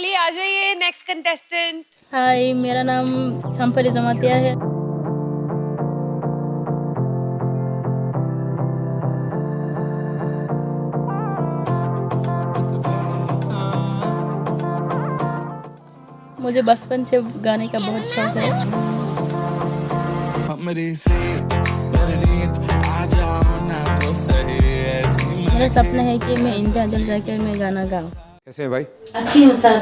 चलिए आ जाइए next contestant. हाय, मेरा नाम संपरी जमातिया है। मुझे बचपन से गाने का बहुत शौक है। मेरा सपना है कि मैं इंडिया अंदर जाकर मैं गाना गाऊं। कैसे हैं भाई? अच्छी हूँ सर।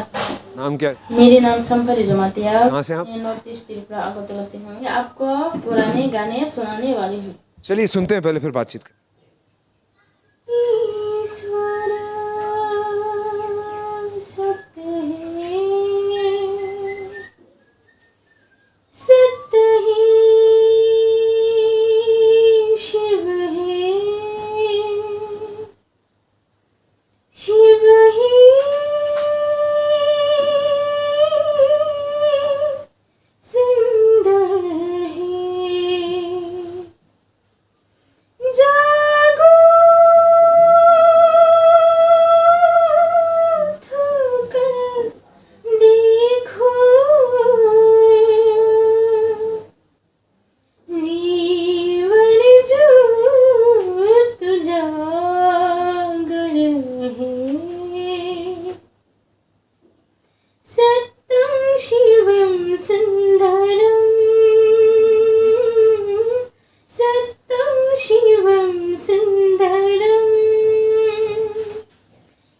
नाम क्या है? मेरे नाम संपरी जमातिया। कहाँ से आप? मैं नॉर्थ ईस्ट त्रिपुरा अगरतला से हूँ। आपको पुराने गाने सुनाने वाली हूँ। चलिए सुनते हैं, पहले फिर बातचीत करें। सत्य है, सत्य ही शिव है, शिव ही सुंदर है। जागो देखो, जीवन जो जागर है। सत्यम शिवम सुंदरम, सत्यम शिवम सुंदरम,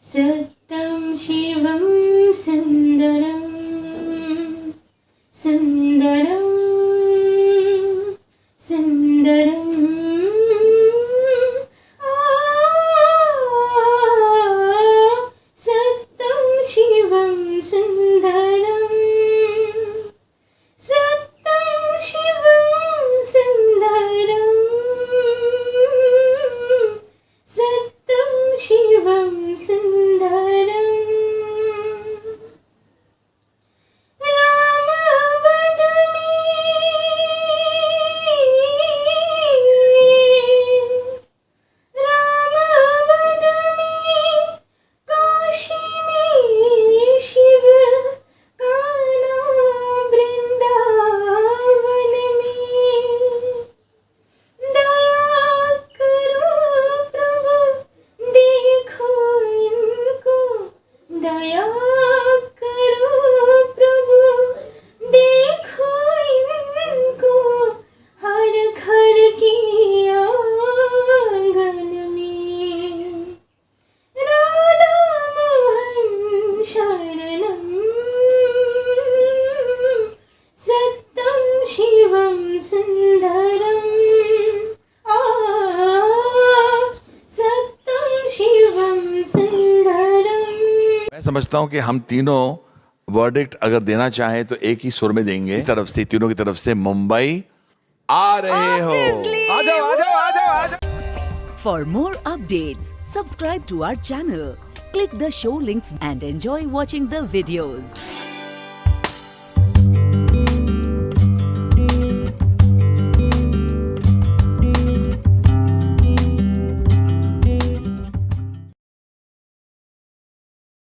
सत्यम शिवम सुंदरम, सुंदरम सुंदरम। सत्यम शिवम सुंदरम, सत्यम शिवम सुंदरम, सत्यम शिवम सुंदरम। दया करो प्रभु, देखो इनको, हर घर की आंगन में। राधा मोहन शरणम, सत्यम शिवम सुंदरम। सत्यम शिवम सुंदरम। मैं समझता हूँ कि हम तीनों वर्डिक्ट अगर देना चाहें तो एक ही सुर में देंगे। तरफ से, तीनों की तरफ से मुंबई आ रहे हो। आ जाओ आ जाओ आ जाओ आ जाओ। For more updates, subscribe to our channel, click the show links and enjoy watching the videos.